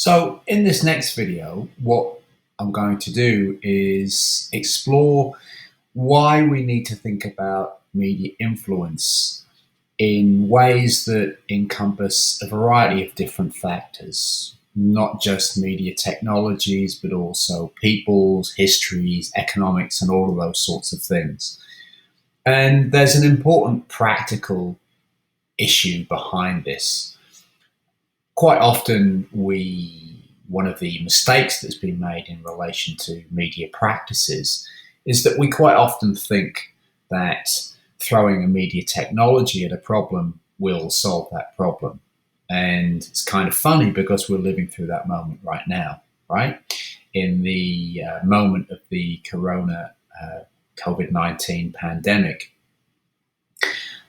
So in this next video, what I'm going to do is explore why we need to think about media influence in ways that encompass a variety of different factors, not just media technologies, but also peoples, histories, economics, and all of those sorts of things. And there's an important practical issue behind this. Quite often one of the mistakes that's been made in relation to media practices is that we quite often think that throwing a media technology at a problem will solve that problem. And it's kind of funny because we're living through that moment right now, right? In the moment of the COVID-19 pandemic,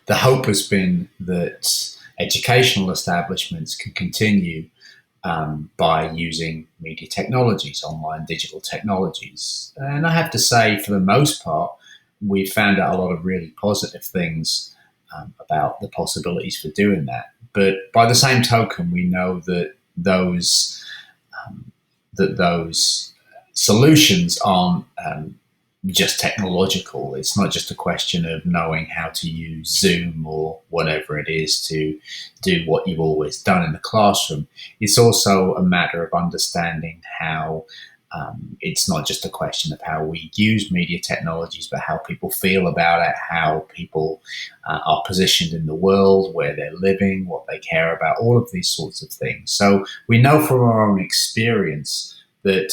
the hope has been that educational establishments can continue by using media technologies, online digital technologies. And I have to say, for the most part, we've found out a lot of really positive things about the possibilities for doing that. But by the same token, we know that those solutions aren't just technological. It's not just a question of knowing how to use Zoom or whatever it is to do what you've always done in the classroom. It's also a matter of understanding how it's not just a question of how we use media technologies, but how people feel about it, how people are positioned in the world, where they're living, what they care about, all of these sorts of things. So we know from our own experience that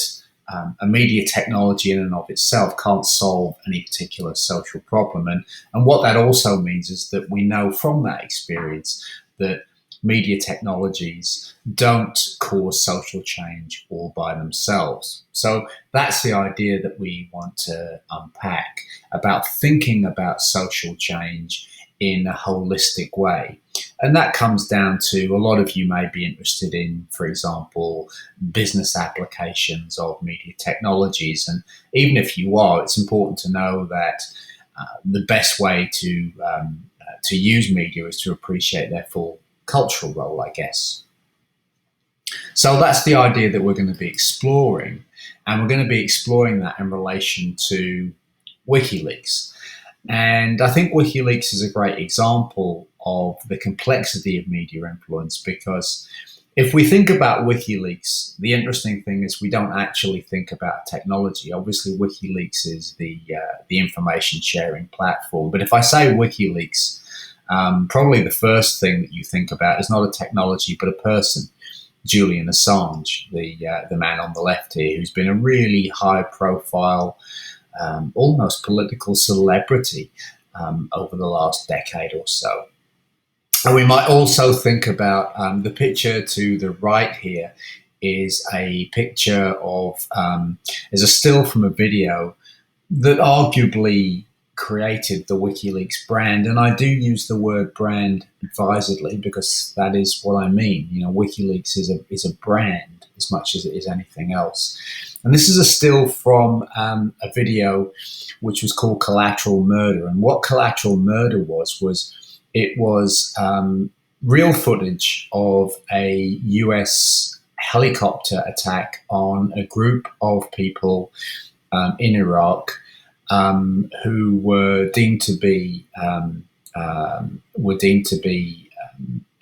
a media technology in and of itself can't solve any particular social problem. And what that also means is that we know from that experience that media technologies don't cause social change all by themselves. So that's the idea that we want to unpack about thinking about social change in a holistic way. And that comes down to a lot of you may be interested in, for example, business applications of media technologies. And even if you are, it's important to know that the best way to use media is to appreciate their full cultural role, I guess. So that's the idea that we're going to be exploring. And we're going to be exploring that in relation to Wikileaks. And I think Wikileaks is a great example of the complexity of media influence, because if we think about Wikileaks, the interesting thing is we don't actually think about technology. Obviously, Wikileaks is the information sharing platform. But if I say Wikileaks, probably the first thing that you think about is not a technology, but a person. Julian Assange, the man on the left here, who's been a really high-profile, almost political celebrity over the last decade or so. And we might also think about the picture to the right here is a picture of, is a still from a video that arguably created the Wikileaks brand. And I do use the word brand advisedly because that is what I mean. You know, Wikileaks is a brand as much as it is anything else. And this is a still from a video which was called Collateral Murder. And what Collateral Murder was real footage of a US helicopter attack on a group of people in Iraq who were deemed to be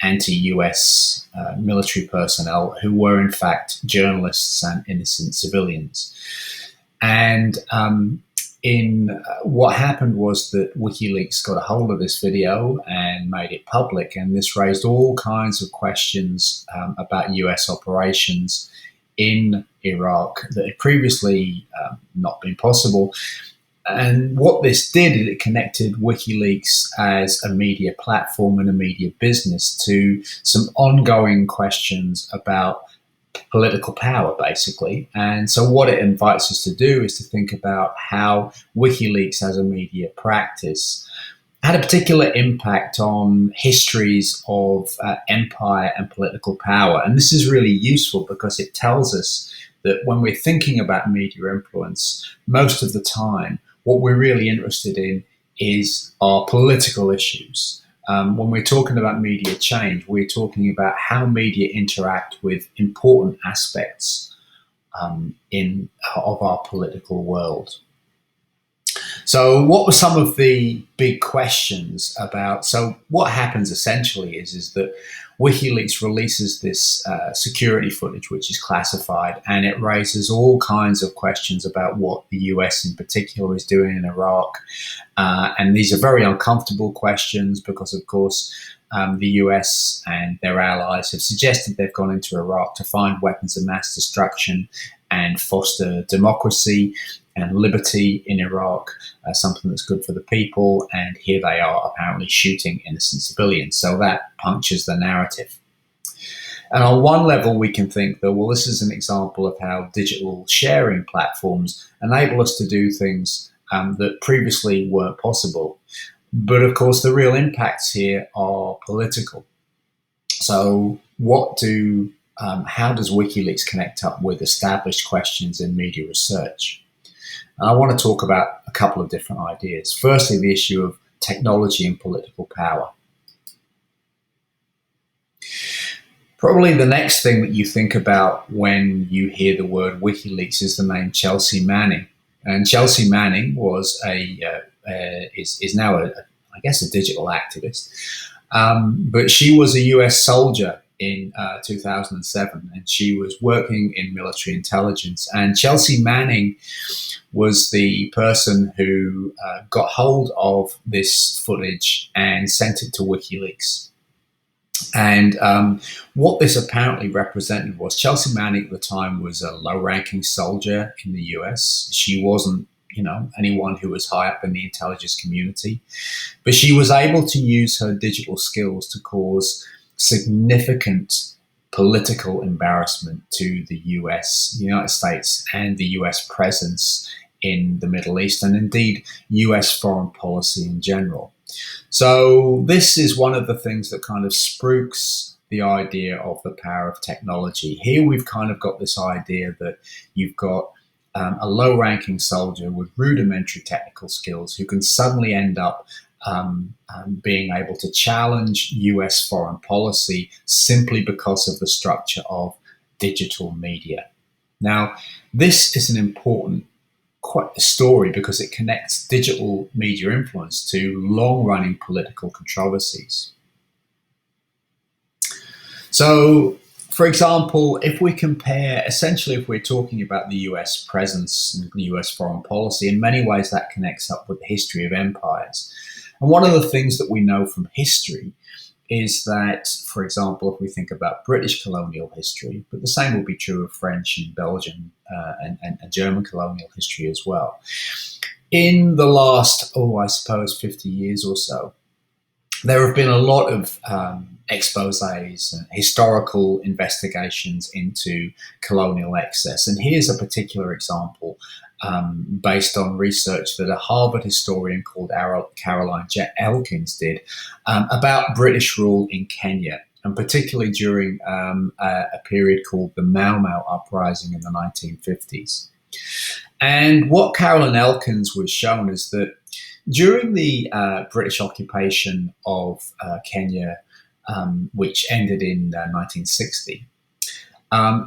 anti-US military personnel who were in fact journalists and innocent civilians. And what happened was that Wikileaks got a hold of this video and made it public, and this raised all kinds of questions about US operations in Iraq that had previously not been possible. And what this did is it connected WikiLeaks as a media platform and a media business to some ongoing questions about political power, basically. And so what it invites us to do is to think about how WikiLeaks as a media practice had a particular impact on histories of empire and political power. And this is really useful because it tells us that when we're thinking about media influence, most of the time, what we're really interested in is our political issues. When we're talking about media change, we're talking about how media interact with important aspects of our political world. So what were some of the big questions about? So what happens essentially is that WikiLeaks releases this security footage, which is classified, and it raises all kinds of questions about what the US in particular is doing in Iraq. And these are very uncomfortable questions because, of course, the US and their allies have suggested they've gone into Iraq to find weapons of mass destruction and foster democracy and liberty in Iraq, something that's good for the people. And here they are apparently shooting innocent civilians. So that punctures the narrative. And on one level, we can think that, well, this is an example of how digital sharing platforms enable us to do things that previously weren't possible. But of course, the real impacts here are political. So how does WikiLeaks connect up with established questions in media research? And I want to talk about a couple of different ideas. Firstly, the issue of technology and political power. Probably the next thing that you think about when you hear the word WikiLeaks is the name Chelsea Manning. And Chelsea Manning was is now I guess a digital activist, but she was a US soldier in 2007, and she was working in military intelligence. And Chelsea Manning was the person who got hold of this footage and sent it to WikiLeaks. And what this apparently represented was Chelsea Manning at the time was a low-ranking soldier in the US. She wasn't, anyone who was high up in the intelligence community, but she was able to use her digital skills to cause significant political embarrassment to the US, the United States, and the US presence in the Middle East, and indeed US foreign policy in general. So this is one of the things that kind of spooks the idea of the power of technology. Here we've kind of got this idea that you've got a low-ranking soldier with rudimentary technical skills who can suddenly end up being able to challenge US foreign policy simply because of the structure of digital media. Now, this is an important story because it connects digital media influence to long-running political controversies. So, for example, if we compare, essentially, if we're talking about the US presence and the US foreign policy, in many ways that connects up with the history of empires. And one of the things that we know from history is that, for example, if we think about British colonial history, but the same will be true of French and Belgian and German colonial history as well. In the last, 50 years or so, there have been a lot of exposés and historical investigations into colonial excess. And here's a particular example based on research that a Harvard historian called Caroline Elkins did about British rule in Kenya, and particularly during a period called the Mau Mau uprising in the 1950s. And what Caroline Elkins was shown is that during the British occupation of Kenya, which ended in 1960,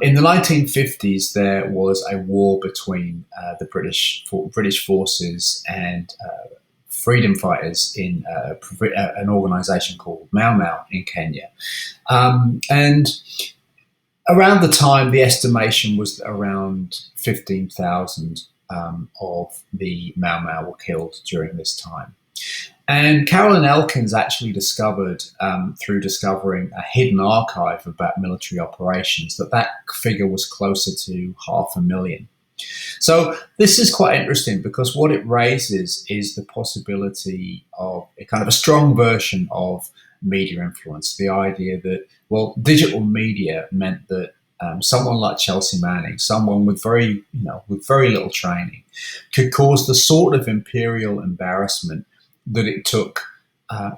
in the 1950s, there was a war between the British forces and freedom fighters in an organisation called Mau Mau in Kenya. And around the time, the estimation was that around 15,000 of the Mau Mau were killed during this time. And Caroline Elkins actually discovered, through discovering a hidden archive about military operations, that figure was closer to 500,000. So this is quite interesting because what it raises is the possibility of a kind of a strong version of media influence. The idea that, well, digital media meant that someone like Chelsea Manning, someone with very little training, could cause the sort of imperial embarrassment that it took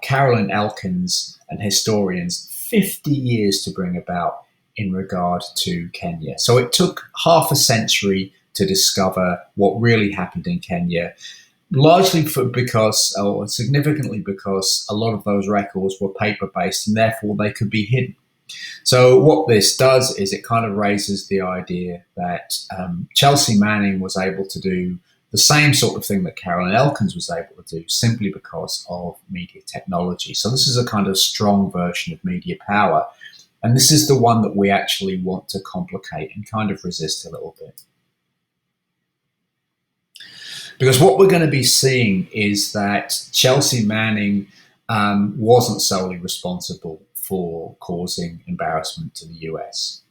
Caroline Elkins and historians 50 years to bring about in regard to Kenya. So it took half a century to discover what really happened in Kenya. largely or significantly because a lot of those records were paper based and therefore they could be hidden. So what this does is it kind of raises the idea that Chelsea Manning was able to do the same sort of thing that Carolyn Elkins was able to do simply because of media technology. So this is a kind of strong version of media power. And this is the one that we actually want to complicate and kind of resist a little bit. Because what we're going to be seeing is that Chelsea Manning wasn't solely responsible for causing embarrassment to the US.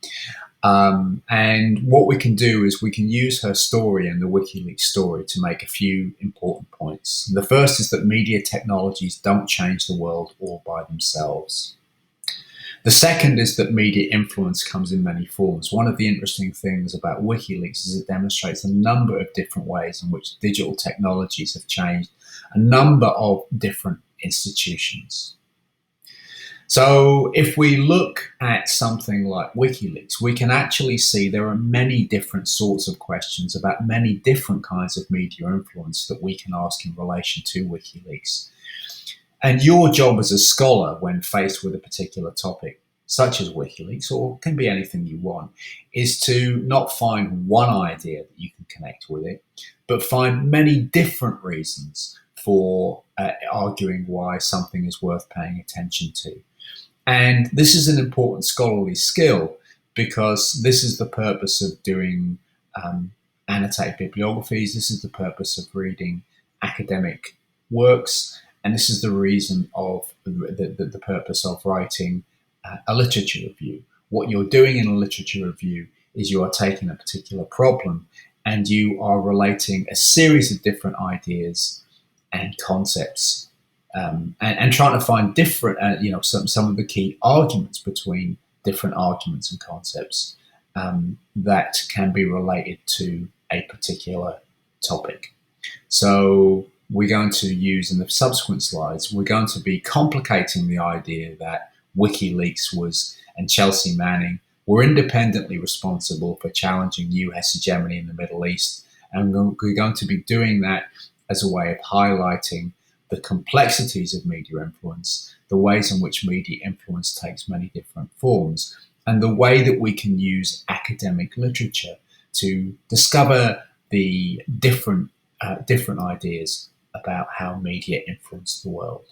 And what we can do is we can use her story and the WikiLeaks story to make a few important points. The first is that media technologies don't change the world all by themselves. The second is that media influence comes in many forms. One of the interesting things about WikiLeaks is it demonstrates a number of different ways in which digital technologies have changed a number of different institutions. So if we look at something like WikiLeaks, we can actually see there are many different sorts of questions about many different kinds of media influence that we can ask in relation to WikiLeaks. And your job as a scholar when faced with a particular topic, such as WikiLeaks, or can be anything you want, is to not find one idea that you can connect with it, but find many different reasons for arguing why something is worth paying attention to. And this is an important scholarly skill because this is the purpose of doing annotated bibliographies. This is the purpose of reading academic works. And this is the reason of the purpose of writing a literature review. What you're doing in a literature review is you are taking a particular problem and you are relating a series of different ideas and concepts and trying to find different, some of the key arguments between different arguments and concepts that can be related to a particular topic. So we're going to use in the subsequent slides, we're going to be complicating the idea that WikiLeaks and Chelsea Manning were independently responsible for challenging US hegemony in the Middle East. And we're going to be doing that as a way of highlighting the complexities of media influence, the ways in which media influence takes many different forms, and the way that we can use academic literature to discover the different ideas about how media influence the world.